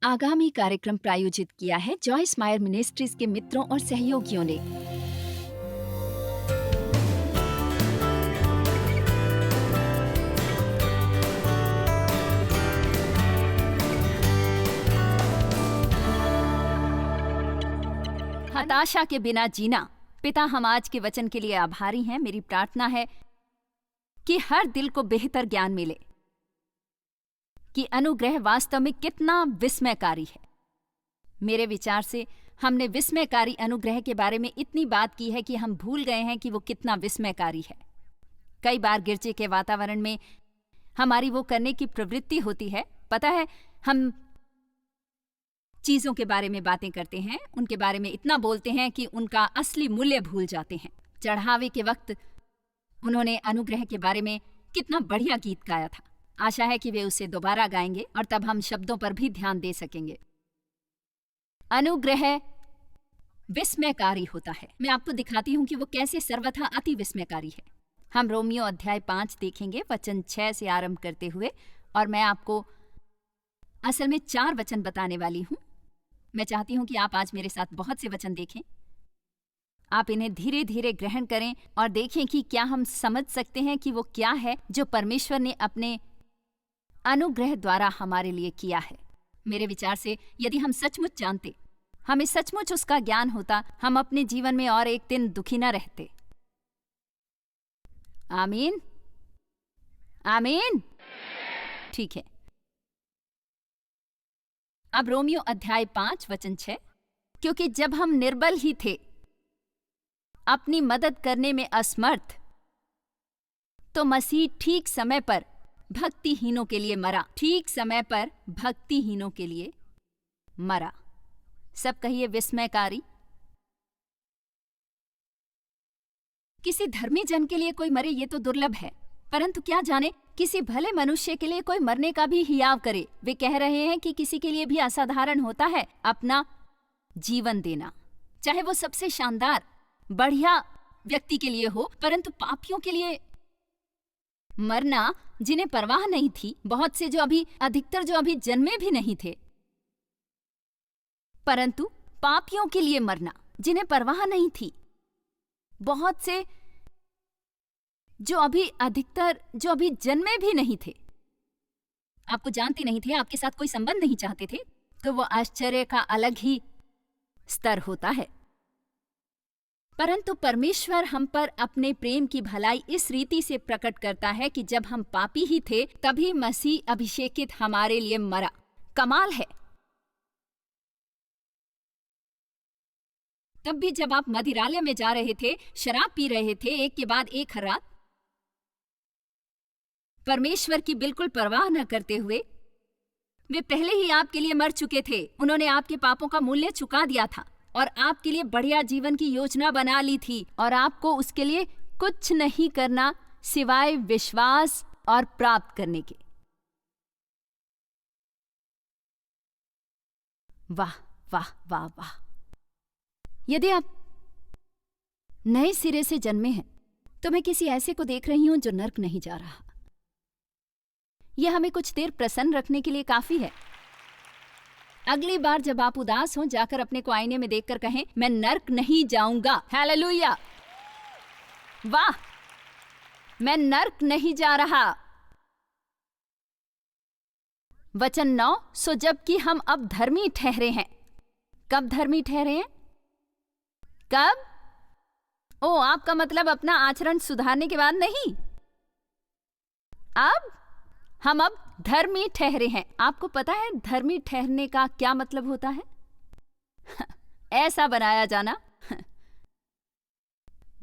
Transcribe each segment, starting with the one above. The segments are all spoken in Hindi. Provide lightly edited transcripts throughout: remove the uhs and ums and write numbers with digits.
आगामी कार्यक्रम प्रायोजित किया है जॉयस मायर मिनिस्ट्रीज के मित्रों और सहयोगियों ने। हताशा के बिना जीना। पिता, हम आज के वचन के लिए आभारी हैं। मेरी प्रार्थना है कि हर दिल को बेहतर ज्ञान मिले कि अनुग्रह वास्तव में कितना विस्मयकारी है। मेरे विचार से हमने विस्मयकारी अनुग्रह के बारे में इतनी बात की है कि हम भूल गए हैं कि वो कितना विस्मयकारी है। कई बार गिरजे के वातावरण में हमारी वो करने की प्रवृत्ति होती है। पता है, हम चीजों के बारे में बातें करते हैं, उनके बारे में इतना बोलते हैं कि उनका असली मूल्य भूल जाते हैं। चढ़ावे के वक्त उन्होंने अनुग्रह के बारे में कितना बढ़िया गीत गाया था। आशा है कि वे उसे दोबारा गाएंगे और तब हम शब्दों पर भी ध्यान दे सकेंगे। अनुग्रह विस्मयकारी होता है। मैं आपको दिखाती हूं कि वो कैसे सर्वथा अति विस्मयकारी है। हम रोमियो अध्याय 5 देखेंगे, वचन 6 से आरंभ करते हुए, और मैं आपको असल में 4 वचन बताने वाली हूं। मैं चाहती हूं कि आप आज मेरे साथ बहुत से वचन देखें। आप इन्हें धीरे धीरे ग्रहण करें और देखें कि क्या हम समझ सकते हैं कि वो क्या है जो परमेश्वर ने अपने अनुग्रह द्वारा हमारे लिए किया है। मेरे विचार से यदि हम सचमुच जानते, हमें सचमुच उसका ज्ञान होता, हम अपने जीवन में और एक दिन दुखी न रहते। आमीन, आमीन। ठीक है, अब रोमियो अध्याय 5 वचन 6। क्योंकि जब हम निर्बल ही थे, अपनी मदद करने में असमर्थ, तो मसीह ठीक समय पर भक्तिहीनों के लिए मरा। ठीक समय पर भक्तिहीनों के लिए मरा। सब कहिए विस्मयकारी। किसी धर्मी जन के लिए कोई मरे ये तो दुर्लभ है, परंतु क्या जाने किसी भले मनुष्य के लिए कोई मरने का भी हियाव करे। वे कह रहे हैं कि किसी के लिए भी असाधारण होता है अपना जीवन देना, चाहे वो सबसे शानदार बढ़िया व्यक्ति के लिए हो, परंतु पापियों के लिए मरना जिन्हें परवाह नहीं थी, बहुत से अधिकतर जो अभी जन्मे भी नहीं थे, परंतु पापियों के लिए मरना जिन्हें परवाह नहीं थी, बहुत से जो अभी जन्मे भी नहीं थे, आपको जानते नहीं थे, आपके साथ कोई संबंध नहीं चाहते थे, तो वो आश्चर्य का अलग ही स्तर होता है। परंतु परमेश्वर हम पर अपने प्रेम की भलाई इस रीति से प्रकट करता है कि जब हम पापी ही थे तभी मसीह अभिषेकित हमारे लिए मरा। कमाल है। तब भी जब आप मदिरालय में जा रहे थे, शराब पी रहे थे एक के बाद एक हर रात, परमेश्वर की बिल्कुल परवाह न करते हुए, वे पहले ही आपके लिए मर चुके थे। उन्होंने आपके पापों का मूल्य चुका दिया था और आपके लिए बढ़िया जीवन की योजना बना ली थी, और आपको उसके लिए कुछ नहीं करना सिवाय विश्वास और प्राप्त करने के। वाह वाह वाह वाह। यदि आप नए सिरे से जन्मे हैं तो मैं किसी ऐसे को देख रही हूं जो नर्क नहीं जा रहा। यह हमें कुछ देर प्रसन्न रखने के लिए काफी है। अगली बार जब आप उदास हों, जाकर अपने को आईने में देखकर कहें, मैं नर्क नहीं जाऊंगा। हालेलुया, वाह, मैं नर्क नहीं जा रहा। वचन 9, सो जबकि हम अब धर्मी ठहरे हैं। कब धर्मी ठहरे हैं? कब? ओ, आपका मतलब अपना आचरण सुधारने के बाद नहीं। हम अब धर्मी ठहरे हैं। आपको पता है धर्मी ठहरने का क्या मतलब होता है? ऐसा बनाया जाना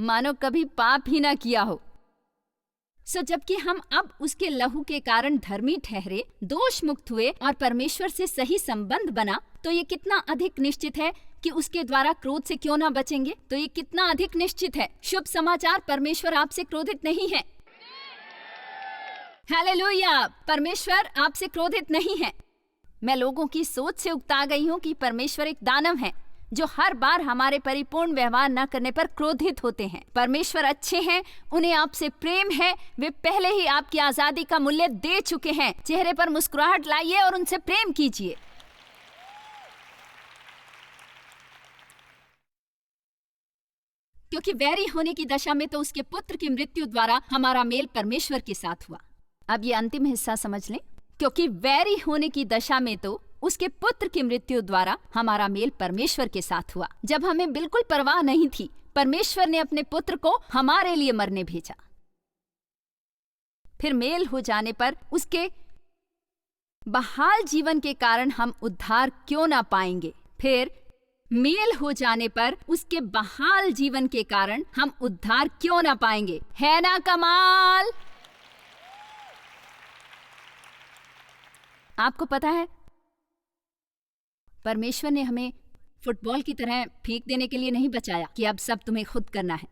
मानो कभी पाप ही ना किया हो। सो जबकि हम अब उसके लहू के कारण धर्मी ठहरे, दोष मुक्त हुए और परमेश्वर से सही संबंध बना, तो ये कितना अधिक निश्चित है कि उसके द्वारा क्रोध से क्यों ना बचेंगे। तो ये कितना अधिक निश्चित है। शुभ समाचार, परमेश्वर आपसे क्रोधित नहीं है। हालेलुया, परमेश्वर आपसे क्रोधित नहीं है। मैं लोगों की सोच से उकता गई हूं कि परमेश्वर एक दानव है जो हर बार हमारे परिपूर्ण व्यवहार न करने पर क्रोधित होते हैं। परमेश्वर अच्छे हैं, उन्हें आपसे प्रेम है, वे पहले ही आपकी आजादी का मूल्य दे चुके हैं। चेहरे पर मुस्कुराहट लाइए और उनसे प्रेम कीजिए। क्योंकि वैरी होने की दशा में तो उसके पुत्र की मृत्यु द्वारा हमारा मेल परमेश्वर के साथ हुआ। अब ये अंतिम हिस्सा समझ लें। क्योंकि वैरी होने की दशा में तो उसके पुत्र की मृत्यु द्वारा हमारा मेल परमेश्वर के साथ हुआ। जब हमें बिल्कुल परवाह नहीं थी, परमेश्वर ने अपने पुत्र को हमारे लिए मरने भेजा। फिर मेल हो जाने पर उसके बहाल जीवन के कारण हम उद्धार क्यों ना पाएंगे? फिर मेल हो जाने पर उसके बहाल जीवन के कारण हम उद्धार क्यों ना पाएंगे? है ना कमाल? आपको पता है, परमेश्वर ने हमें फुटबॉल की तरह फेंक देने के लिए नहीं बचाया कि अब सब तुम्हें खुद करना है।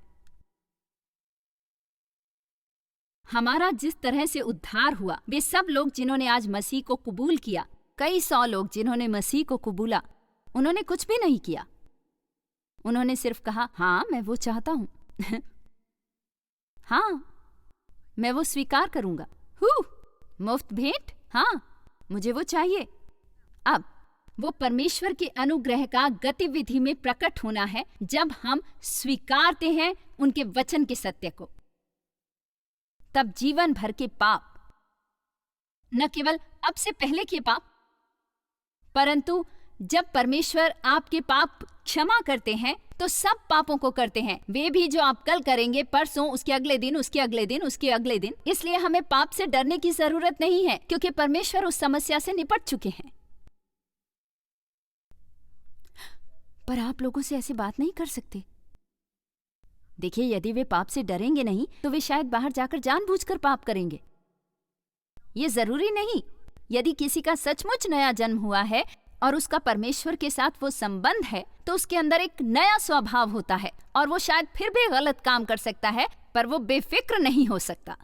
हमारा जिस तरह से उद्धार हुआ, वे सब लोग जिन्होंने आज मसीह को कबूल किया, कई 100 लोग जिन्होंने मसीह को कबूला, उन्होंने कुछ भी नहीं किया। उन्होंने सिर्फ कहा, हाँ मैं वो चाहता हूं हाँ मैं वो स्वीकार करूंगा। मुफ्त भेंट, हाँ मुझे वो चाहिए। अब वो परमेश्वर के अनुग्रह का गतिविधि में प्रकट होना है जब हम स्वीकारते हैं उनके वचन के सत्य को। तब जीवन भर के पाप, न केवल अब से पहले के पाप, परंतु जब परमेश्वर आपके पाप क्षमा करते हैं तो सब पापों को करते हैं, वे भी जो आप कल करेंगे, परसों, उसके अगले दिन, उसके अगले दिन, उसके अगले दिन। इसलिए हमें पाप से डरने की जरूरत नहीं है, क्योंकि परमेश्वर उस समस्या से निपट चुके हैं। पर आप लोगों से ऐसी बात नहीं कर सकते। देखिए, यदि वे पाप से डरेंगे नहीं तो वे शायद बाहर जाकर जानबूझकर पाप करेंगे। ये जरूरी नहीं। यदि किसी का सचमुच नया जन्म हुआ है और उसका परमेश्वर के साथ वो संबंध है, तो उसके अंदर एक नया स्वभाव होता है और वो शायद फिर भी गलत काम कर सकता है, पर वो बेफिक्र नहीं हो सकता।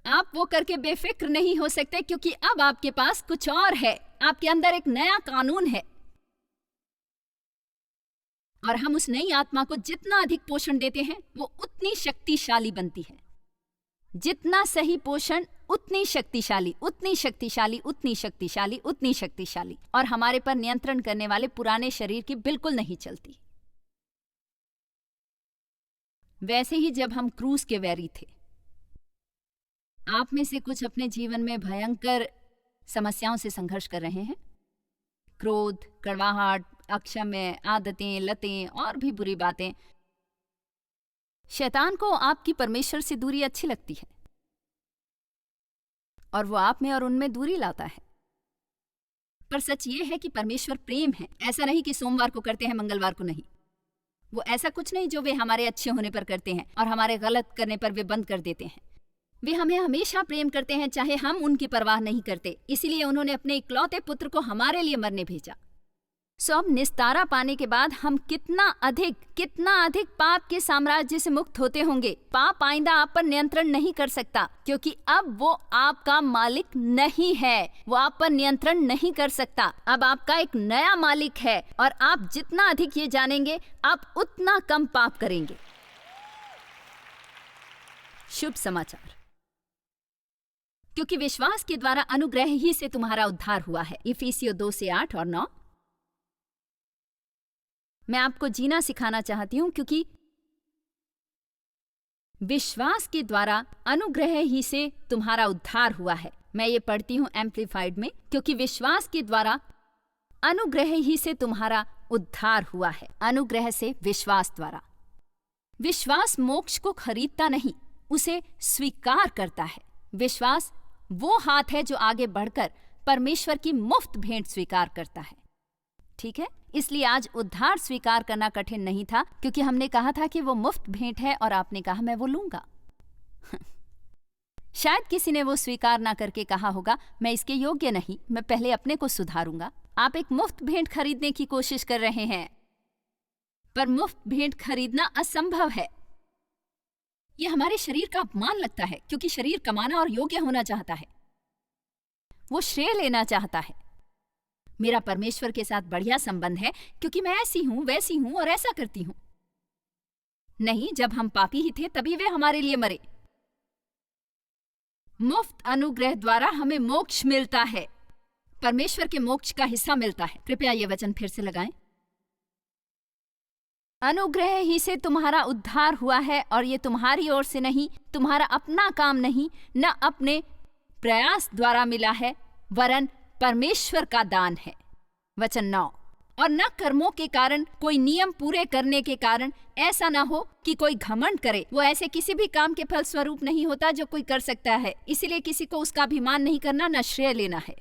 आप वो करके बेफिक्र नहीं हो सकते, क्योंकि अब आपके पास कुछ और है। आपके अंदर एक नया कानून है और हम उस नई आत्मा को जितना अधिक पोषण देते हैं, वो उतनी शक्तिशाली बनती है। जितना सही पोषण, उतनी शक्तिशाली, उतनी शक्तिशाली, उतनी शक्तिशाली, उतनी शक्तिशाली। और हमारे पर नियंत्रण करने वाले पुराने शरीर की बिल्कुल नहीं चलती। वैसे ही जब हम क्रूस के वैरी थे, आप में से कुछ अपने जीवन में भयंकर समस्याओं से संघर्ष कर रहे हैं। क्रोध, कड़वाहट, अक्षम्य आदतें, लतें और भी बुरी बातें। शैतान को आपकी परमेश्वर से दूरी अच्छी लगती है और वो आप में और उनमें दूरी लाता है। पर सच ये है कि परमेश्वर प्रेम है। ऐसा नहीं कि सोमवार को करते हैं, मंगलवार को नहीं। वो ऐसा कुछ नहीं जो वे हमारे अच्छे होने पर करते हैं और हमारे गलत करने पर वे बंद कर देते हैं। वे हमें हमेशा प्रेम करते हैं, चाहे हम उनकी परवाह नहीं करते। इसीलिए उन्होंने अपने इकलौते पुत्र को हमारे लिए मरने भेजा। सो अब निस्तारा पाने के बाद हम कितना अधिक पाप के साम्राज्य से मुक्त होते होंगे। पाप आइंदा आप पर नियंत्रण नहीं कर सकता, क्योंकि अब वो आपका मालिक नहीं है। वो आप पर नियंत्रण नहीं कर सकता। अब आपका एक नया मालिक है और आप जितना अधिक ये जानेंगे, आप उतना कम पाप करेंगे। शुभ समाचार, क्योंकि विश्वास के द्वारा अनुग्रह ही से तुम्हारा उद्धार हुआ है। इफिसियों 2:8 और 9। मैं आपको जीना सिखाना चाहती हूं, क्योंकि विश्वास के द्वारा अनुग्रह ही से तुम्हारा उद्धार हुआ है। मैं ये पढ़ती हूं एम्प्लीफाइड में, क्योंकि विश्वास के द्वारा अनुग्रह ही से तुम्हारा उद्धार हुआ है। अनुग्रह से विश्वास द्वारा। विश्वास मोक्ष को खरीदता नहीं, उसे स्वीकार करता है। विश्वास वो हाथ है जो आगे बढ़कर परमेश्वर की मुफ्त भेंट स्वीकार करता है। ठीक है, इसलिए आज उद्धार स्वीकार करना कठिन नहीं था, क्योंकि हमने कहा था कि वो मुफ्त भेंट है और आपने कहा मैं वो लूंगा। शायद किसी ने वो स्वीकार ना करके कहा होगा, मैं इसके योग्य नहीं, मैं पहले अपने को सुधारूंगा। आप एक मुफ्त भेंट खरीदने की कोशिश कर रहे हैं, पर मुफ्त भेंट खरीदना असंभव है। यह हमारे शरीर का अपमान लगता है, क्योंकि शरीर कमाना और योग्य होना चाहता है। वो श्रेय लेना चाहता है। मेरा परमेश्वर के साथ बढ़िया संबंध है, क्योंकि मैं ऐसी हूं, वैसी हूं और ऐसा करती हूं। नहीं, जब हम पापी ही थे तभी वे हमारे लिए मरे। मुफ्त अनुग्रह द्वारा हमें मोक्ष मिलता है। परमेश्वर के मोक्ष का हिस्सा मिलता है। कृपया ये वचन फिर से लगाएं। अनुग्रह ही से तुम्हारा उद्धार हुआ है और ये तुम्हारी ओर से नहीं, तुम्हारा अपना काम नहीं, न अपने प्रयास द्वारा मिला है, वरन परमेश्वर का दान है। वचन 9, और न कर्मों के कारण, कोई नियम पूरे करने के कारण, ऐसा न हो कि कोई घमंड करे। वो ऐसे किसी भी काम के फल स्वरूप नहीं होता जो कोई कर सकता है, इसीलिए किसी को उसका अभिमान नहीं करना, न श्रेय लेना है।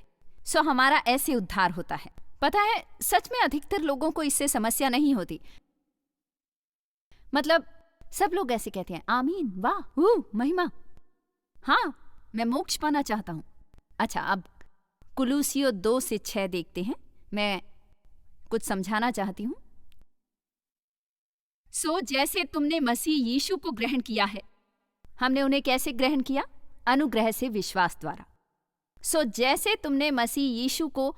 सो हमारा ऐसे उद्धार होता है। पता है, सच में अधिकतर लोगों को इससे समस्या नहीं होती। मतलब सब लोग ऐसे कहते हैं, आमीन, वाह, महिमा, हाँ मैं मोक्ष पाना चाहता हूं। अच्छा, अब कुलूसियों 2-6 देखते हैं। मैं कुछ समझाना चाहती हूं। सो जैसे तुमने मसीह यीशु को ग्रहण किया है, हमने उन्हें कैसे ग्रहण किया? अनुग्रह से विश्वास द्वारा। सो जैसे तुमने मसीह यीशु को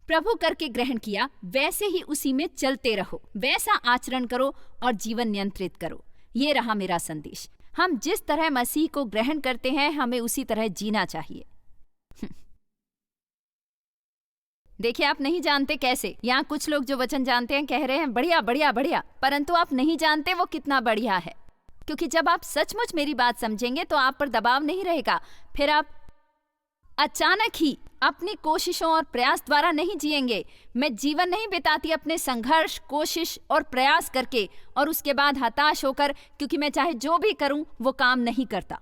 प्रभु करके ग्रहण किया, वैसे ही उसी में चलते रहो, वैसा आचरण करो और जीवन नियंत्रित करो। ये रहा मेरा संदेश। हम जिस तरह मसीह को ग्रहण करते हैं, हमें उसी तरह जीना चाहिए। देखिए, आप नहीं जानते कैसे। यहाँ कुछ लोग जो वचन जानते हैं कह रहे हैं बढ़िया बढ़िया बढ़िया, परंतु आप नहीं जानते वो कितना बढ़िया है। क्योंकि जब आप सचमुच मेरी बात समझेंगे तो आप पर दबाव नहीं रहेगा। फिर आप अचानक ही अपनी कोशिशों और प्रयास द्वारा नहीं जिएंगे। मैं जीवन नहीं बिताती अपने संघर्ष, कोशिश और प्रयास करके और उसके बाद हताश होकर, क्योंकि मैं चाहे जो भी करूं वो काम नहीं करता।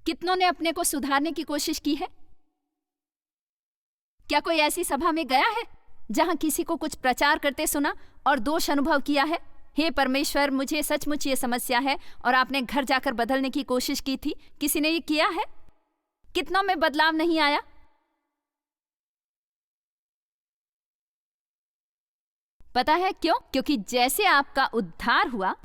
कितनों ने अपने को सुधारने की कोशिश की है? क्या कोई ऐसी सभा में गया है जहां किसी को कुछ प्रचार करते सुना और दोष अनुभव किया है? हे परमेश्वर, मुझे सचमुच ये समस्या है, और आपने घर जाकर बदलने की कोशिश की थी। किसी ने ये किया है? कितनों में बदलाव नहीं आया? पता है क्यों? क्योंकि जैसे आपका उद्धार हुआ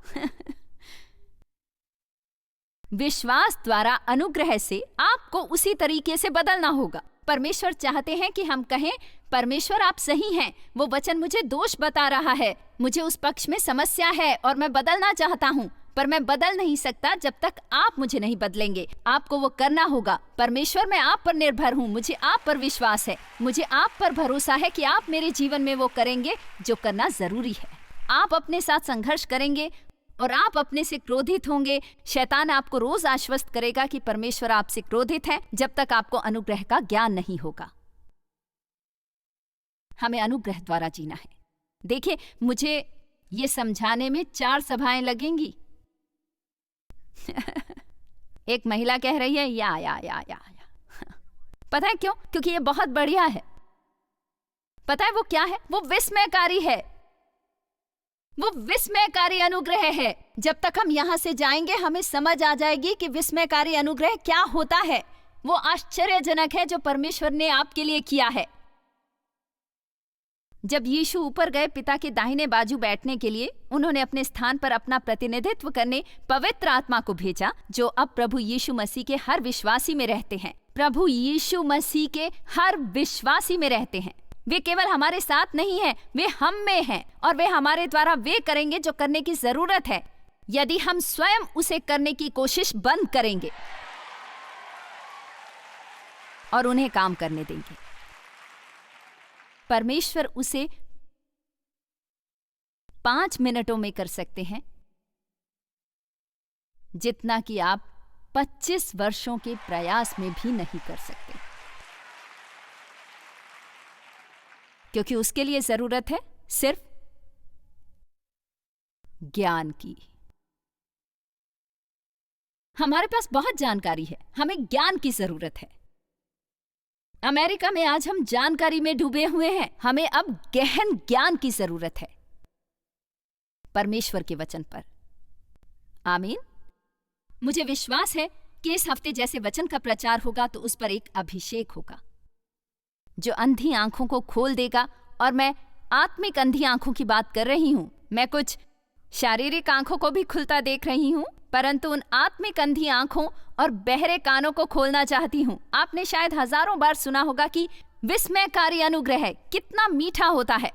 विश्वास द्वारा अनुग्रह से, आपको उसी तरीके से बदलना होगा। परमेश्वर चाहते हैं कि हम कहें, परमेश्वर आप सही हैं, वो वचन मुझे दोष बता रहा है, मुझे उस पक्ष में समस्या है और मैं बदलना चाहता हूँ, पर मैं बदल नहीं सकता जब तक आप मुझे नहीं बदलेंगे। आपको वो करना होगा। परमेश्वर, मैं आप पर निर्भर हूँ, मुझे आप पर विश्वास है, मुझे आप पर भरोसा है कि आप मेरे जीवन में वो करेंगे जो करना जरूरी है। आप अपने साथ संघर्ष करेंगे और आप अपने से क्रोधित होंगे। शैतान आपको रोज आश्वस्त करेगा कि परमेश्वर आपसे क्रोधित है, जब तक आपको अनुग्रह का ज्ञान नहीं होगा। हमें अनुग्रह द्वारा जीना है। देखिए, मुझे ये समझाने में 4 सभाएं लगेंगी। एक महिला कह रही है या। पता है क्यों? क्योंकि ये बहुत बढ़िया है। पता है वो क्या है? वो विस्मयकारी है। वो विस्मयकारी अनुग्रह है। जब तक हम यहां से जाएंगे हमें समझ आ जाएगी कि विस्मयकारी अनुग्रह क्या होता है। वो आश्चर्यजनक है जो परमेश्वर ने आपके लिए किया है। जब यीशु ऊपर गए पिता के दाहिने बाजू बैठने के लिए, उन्होंने अपने स्थान पर अपना प्रतिनिधित्व करने पवित्र आत्मा को भेजा, जो अब प्रभु यीशु मसीह के हर विश्वासी में रहते हैं। प्रभु यीशु मसीह के हर विश्वासी में रहते हैं। वे केवल हमारे साथ नहीं हैं, वे हम में हैं, और वे हमारे द्वारा वे करेंगे जो करने की जरूरत है, यदि हम स्वयं उसे करने की कोशिश बंद करेंगे और उन्हें काम करने देंगे। परमेश्वर उसे 5 मिनटों में कर सकते हैं, जितना कि आप 25 वर्षों के प्रयास में भी नहीं कर सकते, क्योंकि उसके लिए जरूरत है सिर्फ ज्ञान की। हमारे पास बहुत जानकारी है, हमें ज्ञान की जरूरत है। अमेरिका में आज हम जानकारी में डूबे हुए हैं, हमें अब गहन ज्ञान की जरूरत है परमेश्वर के वचन पर। आमीन। मुझे विश्वास है कि इस हफ्ते जैसे वचन का प्रचार होगा तो उस पर एक अभिषेक होगा जो अंधी आंखों को खोल देगा। और मैं आत्मिक अंधी आंखों की बात कर रही हूं। मैं कुछ शारीरिक आंखों को भी खुलता देख रही हूं, परंतु उन आत्मिक अंधी आंखों और बहरे कानों को खोलना चाहती हूं। आपने शायद हजारों बार सुना होगा कि विस्मयकारी अनुग्रह कितना मीठा होता है,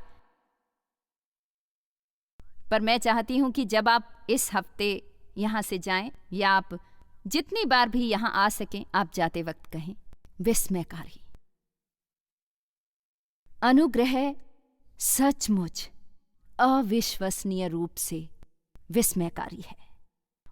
पर मैं चाहती हूं कि जब आप इस हफ्ते यहां से जाएं, या आप जितनी बार भी यहां आ सकें, आप जाते वक्त कहें, विस्मयकारी अनुग्रह सचमुच अविश्वसनीय रूप से विस्मयकारी है।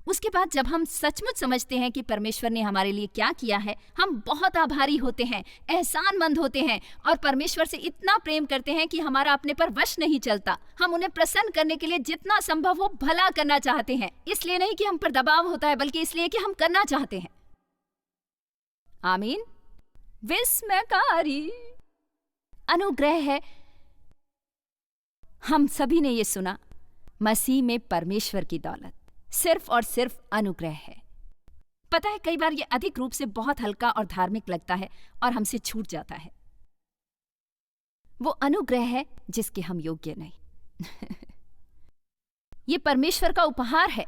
उसके बाद जब हम सचमुच समझते हैं कि परमेश्वर ने हमारे लिए क्या किया है, हम बहुत आभारी होते हैं, एहसानमंद होते हैं और परमेश्वर से इतना प्रेम करते हैं कि हमारा अपने पर वश नहीं चलता। हम उन्हें प्रसन्न करने के लिए जितना संभव हो भला करना चाहते हैं, इसलिए नहीं कि हम पर दबाव होता है, बल्कि इसलिए कि हम करना चाहते हैं। आमीन। विस्मयकारी अनुग्रह है। हम सभी ने ये सुना, मसीह में परमेश्वर की दौलत सिर्फ और सिर्फ अनुग्रह है। पता है, कई बार ये अधिक रूप से बहुत हल्का और धार्मिक लगता है और हमसे छूट जाता है। वो अनुग्रह है जिसके हम योग्य नहीं। ये परमेश्वर का उपहार है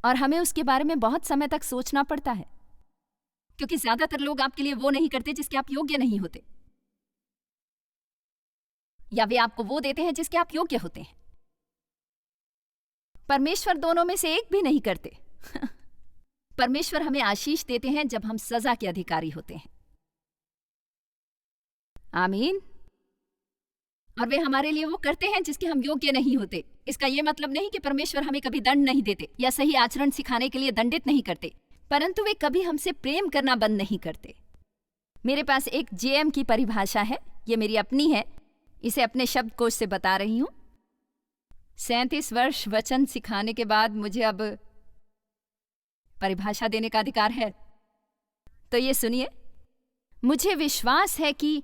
और हमें उसके बारे में बहुत समय तक सोचना पड़ता है, क्योंकि ज्यादातर लोग आपके लिए वो नहीं करते जिसके आप योग्य नहीं होते, या वे आपको वो देते हैं जिसके आप योग्य होते हैं। परमेश्वर दोनों में से एक भी नहीं करते। परमेश्वर हमें आशीष देते हैं जब हम सजा के अधिकारी होते हैं। आमीन। और वे हमारे लिए वो करते हैं जिसके हम योग्य नहीं होते। इसका यह मतलब नहीं कि परमेश्वर हमें कभी दंड नहीं देते या सही आचरण सिखाने के लिए दंडित नहीं करते, परंतु वे कभी हमसे प्रेम करना बंद नहीं करते। मेरे पास एक जेएम की परिभाषा है, ये मेरी अपनी है, इसे अपने शब्दकोश से बता रही हूं। 37 वर्ष वचन सिखाने के बाद मुझे अब परिभाषा देने का अधिकार है, तो ये सुनिए। मुझे विश्वास है कि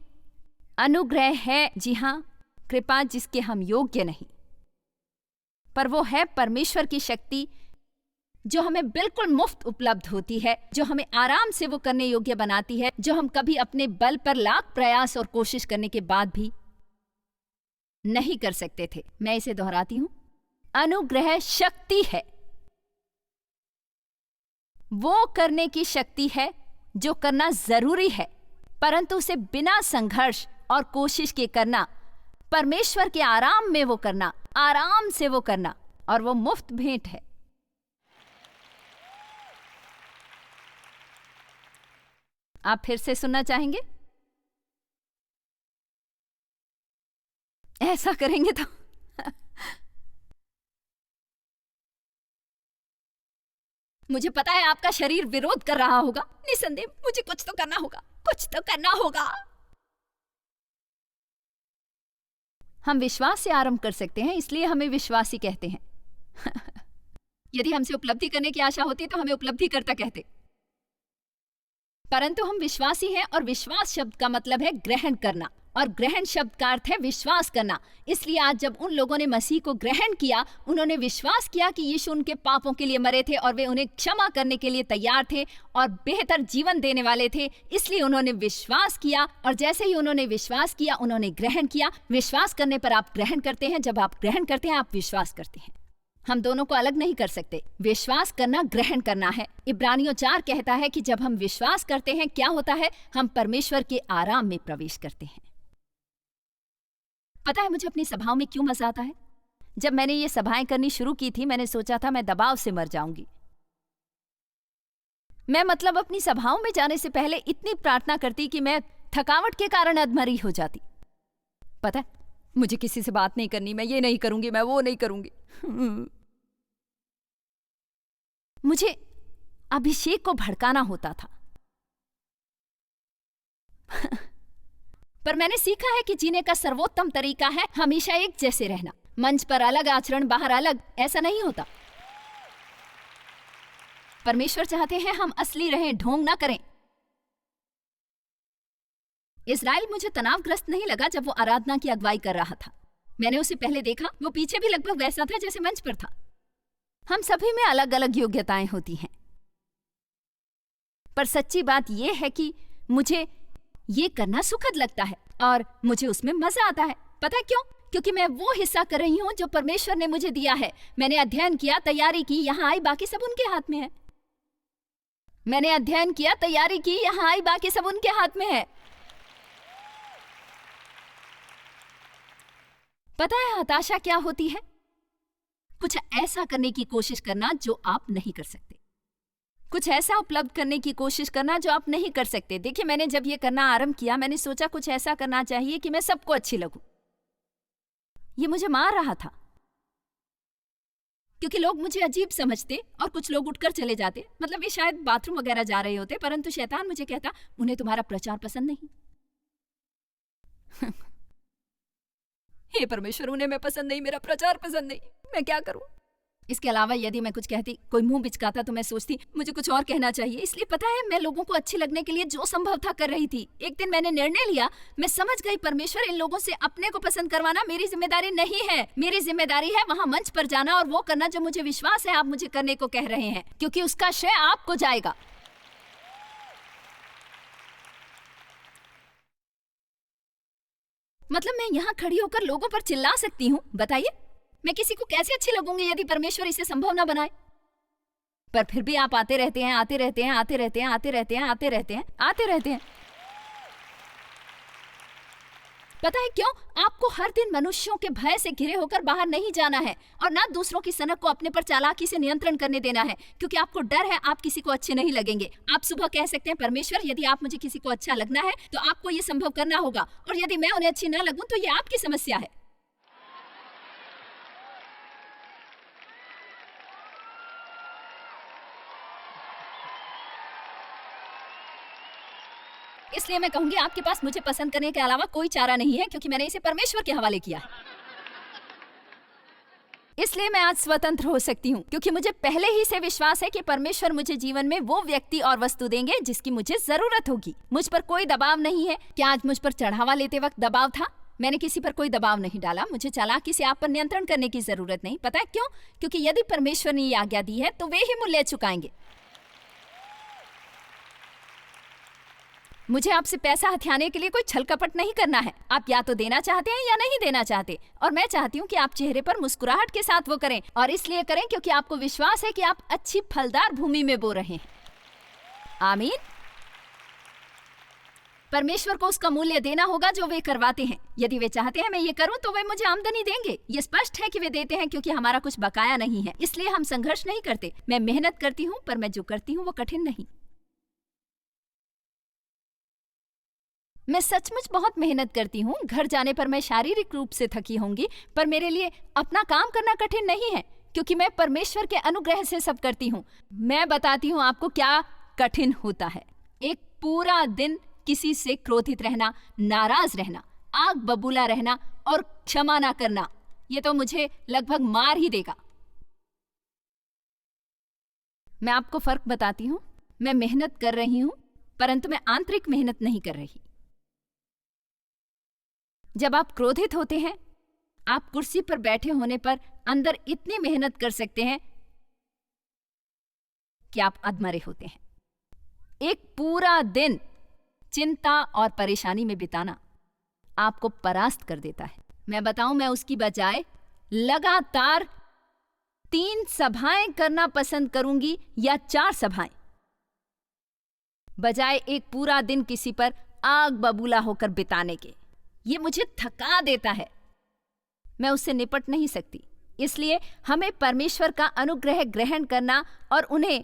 अनुग्रह है, जी हां, कृपा जिसके हम योग्य नहीं, पर वो है परमेश्वर की शक्ति जो हमें बिल्कुल मुफ्त उपलब्ध होती है, जो हमें आराम से वो करने योग्य बनाती है जो हम कभी अपने बल पर लाख प्रयास और कोशिश करने के बाद भी नहीं कर सकते थे। मैं इसे दोहराती हूं, अनुग्रह शक्ति है, वो करने की शक्ति है जो करना जरूरी है, परंतु उसे बिना संघर्ष और कोशिश के करना, परमेश्वर के आराम में वो करना, आराम से वो करना, और वो मुफ्त भेंट है। आप फिर से सुनना चाहेंगे? ऐसा करेंगे तो मुझे पता है आपका शरीर विरोध कर रहा होगा। निसंदेह मुझे कुछ तो करना होगा, कुछ तो करना होगा। हम विश्वास से आरंभ कर सकते हैं, इसलिए हमें विश्वासी कहते हैं। यदि हमसे उपलब्धि करने की आशा होती तो हमें उपलब्धिकर्ता कहते, परंतु हम विश्वासी हैं और विश्वास शब्द का मतलब है ग्रहण करना, और ग्रहण शब्द का अर्थ है विश्वास करना। इसलिए आज जब उन लोगों ने मसीह को ग्रहण किया, उन्होंने विश्वास किया कि यीशु उनके पापों के लिए मरे थे और वे उन्हें क्षमा करने के लिए तैयार थे और बेहतर जीवन देने वाले थे। इसलिए उन्होंने विश्वास किया, और जैसे ही उन्होंने विश्वास किया उन्होंने ग्रहण किया। विश्वास करने पर आप ग्रहण करते हैं, जब आप ग्रहण करते हैं आप विश्वास करते हैं। हम दोनों को अलग नहीं कर सकते। विश्वास करना ग्रहण करना है। इब्रानियों 4 कहता है कि जब हम विश्वास करते हैं क्या होता है, हम परमेश्वर के आराम में प्रवेश करते हैं। पता है मुझे अपनी सभाओं में क्यों मजा आता है? जब मैंने ये सभाएं करनी शुरू की थी, मैंने सोचा था मैं दबाव से मर जाऊंगी। मैं मतलब अपनी सभाओं में जाने से पहले इतनी प्रार्थना करती कि मैं थकावट के कारण अधमरी हो जाती। पता है मुझे किसी से बात नहीं करनी, मैं ये नहीं करूंगी, मैं वो नहीं करूंगी। मुझे अभिषेक को भड़काना होता था। पर मैंने सीखा है कि जीने का सर्वोत्तम तरीका है हमेशा एक जैसे रहना। मंच पर अलग आचरण, बाहर अलग, ऐसा नहीं होता। परमेश्वर चाहते हैं हम असली रहें, ढोंग ना करें। इस्राएल मुझे तनावग्रस्त नहीं लगा जब वो आराधना की अगुवाई कर रहा था। मैंने उसे पहले देखा, वो पीछे भी लगभग वैसा था जैसे मंच पर था। हम सभी में अलग अलग योग्यताएं होती हैं, पर सच्ची बात यह है कि मुझे ये करना सुखद लगता है और मुझे उसमें मजा आता है। पता है क्यों? क्योंकि मैं वो हिस्सा कर रही हूं जो परमेश्वर ने मुझे दिया है। मैंने अध्ययन किया, तैयारी की, यहां आई, बाकी सब उनके हाथ में है। मैंने अध्ययन किया, तैयारी की, यहां आई, बाकी सब उनके हाथ में है। पता है हताशा क्या होती है? कुछ ऐसा करने की कोशिश करना जो आप नहीं कर सकते, कुछ ऐसा उपलब्ध करने की कोशिश करना जो आप नहीं कर सकते। देखिए, मैंने जब ये करना आरंभ किया, मैंने सोचा कुछ ऐसा करना चाहिए कि मैं सबको अच्छी लगूं। ये मुझे मार रहा था, क्योंकि लोग मुझे अजीब समझते और कुछ लोग उठकर चले जाते। मतलब ये शायद बाथरूम वगैरह जा रहे होते, परंतु शैतान मुझे कहता, उन्हें तुम्हारा प्रचार पसंद नहीं। हे परमेश्वर, उन्हें मैं पसंद नहीं, मेरा प्रचार पसंद नहीं, मैं क्या करूं? इसके अलावा यदि मैं कुछ कहती, कोई मुंह बिचकाता, तो मैं सोचती मुझे कुछ और कहना चाहिए। इसलिए पता है, मैं लोगों को अच्छी लगने के लिए जो संभव था कर रही थी। एक दिन मैंने निर्णय लिया, मैं समझ गई परमेश्वर, इन लोगों से अपने को पसंद करवाना मेरी जिम्मेदारी नहीं है। मेरी जिम्मेदारी है वहां मंच पर जाना और वो करना जो मुझे विश्वास है आप मुझे करने को कह रहे हैं, क्योंकि उसका श्रेय आपको जाएगा। मतलब मैं यहाँ खड़ी होकर लोगों पर चिल्ला सकती हूँ? बताइए, मैं किसी को कैसे अच्छी लगूंगी यदि परमेश्वर इसे संभव ना बनाए? पर फिर भी आप आते रहते हैं, आते रहते हैं, आते रहते हैं, आते रहते हैं, आते रहते हैं, आते रहते हैं। पता है क्यों? आपको हर दिन मनुष्यों के भय से घिरे होकर बाहर नहीं जाना है और ना दूसरों की सनक को अपने पर चालाकी से नियंत्रण करने देना है, क्योंकि आपको डर है आप किसी को अच्छे नहीं लगेंगे। आप सुबह कह सकते हैं, परमेश्वर, यदि आप मुझे किसी को अच्छा लगना है तो आपको ये संभव करना होगा, और यदि मैं उन्हें अच्छी न लगूं तो ये आपकी समस्या है। इसलिए मैं कहूंगी, आपके पास मुझे पसंद करने के अलावा कोई चारा नहीं है, क्योंकि मैंने इसे परमेश्वर के हवाले किया है। इसलिए मैं आज स्वतंत्र हो सकती हूँ, क्योंकि मुझे पहले ही से विश्वास है कि परमेश्वर मुझे जीवन में वो व्यक्ति और वस्तु देंगे जिसकी मुझे जरूरत होगी। मुझ पर कोई दबाव नहीं है। क्या आज मुझ पर चढ़ावा लेते वक्त दबाव था? मैंने किसी पर कोई दबाव नहीं डाला। मुझे चालाकी से आप पर नियंत्रण करने की जरूरत नहीं। पता है क्यों? क्योंकि यदि परमेश्वर ने ये आज्ञा दी है तो वे ही मूल्य चुकाएंगे। मुझे आपसे पैसा हथियाने के लिए कोई छल कपट नहीं करना है। आप या तो देना चाहते हैं या नहीं देना चाहते, और मैं चाहती हूँ कि आप चेहरे पर मुस्कुराहट के साथ वो करें, और इसलिए करें क्योंकि आपको विश्वास है कि आप अच्छी फलदार भूमि में बो रहे हैं। आमीन। परमेश्वर को उसका मूल्य देना होगा जो वे करवाते हैं। यदि वे चाहते हैं मैं ये करूं तो वे मुझे आमदनी देंगे। ये स्पष्ट है कि वे देते हैं, क्योंकि हमारा कुछ बकाया नहीं है। इसलिए हम संघर्ष नहीं करते। मैं मेहनत करती हूँ, पर मैं जो करती हूँ वो कठिन नहीं। मैं सचमुच बहुत मेहनत करती हूँ। घर जाने पर मैं शारीरिक रूप से थकी होंगी, पर मेरे लिए अपना काम करना कठिन नहीं है, क्योंकि मैं परमेश्वर के अनुग्रह से सब करती हूँ। मैं बताती हूँ आपको क्या कठिन होता है। एक पूरा दिन किसी से क्रोधित रहना, नाराज रहना, आग बबूला रहना और क्षमा ना करना, ये तो मुझे लगभग मार ही देगा। मैं आपको फर्क बताती हूँ। मैं मेहनत कर रही हूँ, परंतु मैं आंतरिक मेहनत नहीं कर रही। जब आप क्रोधित होते हैं, आप कुर्सी पर बैठे होने पर अंदर इतनी मेहनत कर सकते हैं कि आप अधमरे होते हैं। एक पूरा दिन चिंता और परेशानी में बिताना आपको परास्त कर देता है। मैं बताऊं, मैं उसकी बजाय लगातार 3 सभाएं करना पसंद करूंगी या 4 सभाएं, बजाय एक पूरा दिन किसी पर आग बबूला होकर बिताने के। ये मुझे थका देता है। मैं उससे निपट नहीं सकती। इसलिए हमें परमेश्वर का अनुग्रह ग्रहण करना और उन्हें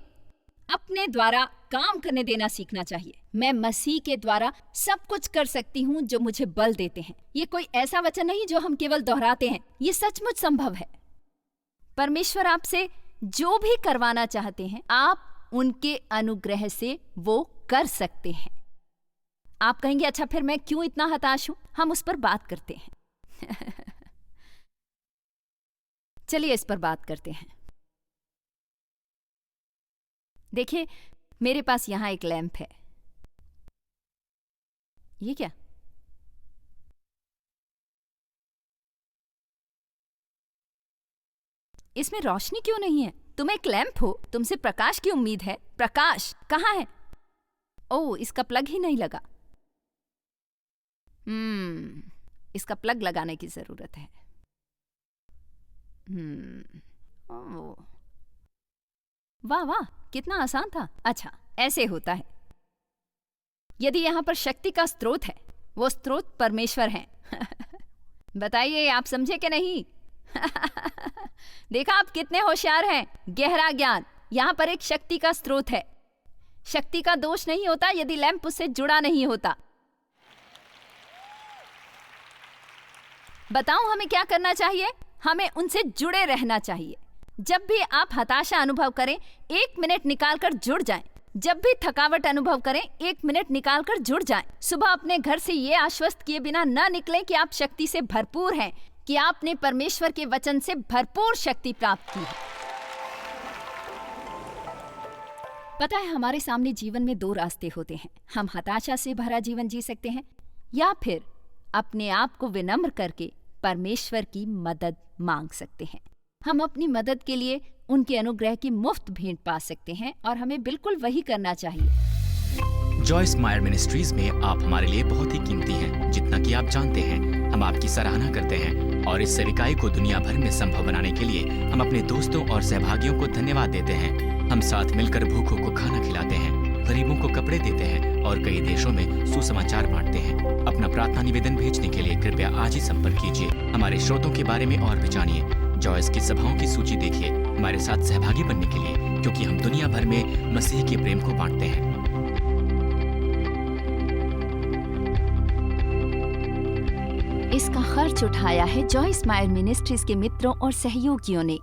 अपने द्वारा काम करने देना सीखना चाहिए। मैं मसीह के द्वारा सब कुछ कर सकती हूँ जो मुझे बल देते हैं। ये कोई ऐसा वचन नहीं जो हम केवल दोहराते हैं। ये सचमुच संभव है। परमेश्वर आपसे जो भी करवाना चाहते हैं, आप उनके अनुग्रह से वो कर सकते हैं। आप कहेंगे, अच्छा फिर मैं क्यों इतना हताश हूं? हम उस पर बात करते हैं। चलिए इस पर बात करते हैं। देखिए, मेरे पास यहां एक लैंप है। ये क्या? इसमें रोशनी क्यों नहीं है? तुम एक लैंप हो, तुमसे प्रकाश की उम्मीद है। प्रकाश कहाँ है? ओह, इसका प्लग ही नहीं लगा। इसका प्लग लगाने की जरूरत है। वाह वाह, कितना आसान था। अच्छा, ऐसे होता है। यदि यहां पर शक्ति का स्रोत है, वो स्रोत परमेश्वर है। बताइए, आप समझे कि नहीं? देखा आप कितने होशियार हैं। गहरा ज्ञान। यहां पर एक शक्ति का स्रोत है। शक्ति का दोष नहीं होता यदि लैंप उससे जुड़ा नहीं होता। बताऊं हमें क्या करना चाहिए? हमें उनसे जुड़े रहना चाहिए। जब भी आप हताशा अनुभव करें, 1 मिनट निकालकर जुड़ जाएं। जब भी थकावट अनुभव करें, 1 मिनट निकालकर जुड़ जाएं। सुबह अपने घर से ये आश्वस्त किए बिना न निकलें कि आप शक्ति से भरपूर हैं, कि आपने परमेश्वर के वचन से भरपूर शक्ति प्राप्त की है। पता है, हमारे सामने जीवन में 2 रास्ते होते हैं। हम हताशा से भरा जीवन जी सकते हैं, या फिर अपने आप को विनम्र करके परमेश्वर की मदद मांग सकते हैं। हम अपनी मदद के लिए उनके अनुग्रह की मुफ्त भेंट पा सकते हैं, और हमें बिल्कुल वही करना चाहिए। जॉयस मायर मिनिस्ट्रीज में आप हमारे लिए बहुत ही कीमती हैं, जितना कि आप जानते हैं। हम आपकी सराहना करते हैं और इस सेविकाई को दुनिया भर में संभव बनाने के लिए हम अपने दोस्तों और सहभागियों को धन्यवाद देते हैं। हम साथ मिलकर भूखों को खाना खिलाते हैं, गरीबों को कपड़े देते हैं और कई देशों में सुसमाचार बांटते हैं। अपना प्रार्थना निवेदन भेजने के लिए कृपया आज ही संपर्क कीजिए। हमारे स्रोतों के बारे में और भी जानिए। जॉयस की सभाओं की सूची देखिए हमारे साथ सहभागी बनने के लिए, क्योंकि हम दुनिया भर में मसीह के प्रेम को बांटते हैं। इसका खर्च उठाया है जॉयस मायर मिनिस्ट्रीज के मित्रों और सहयोगियों ने।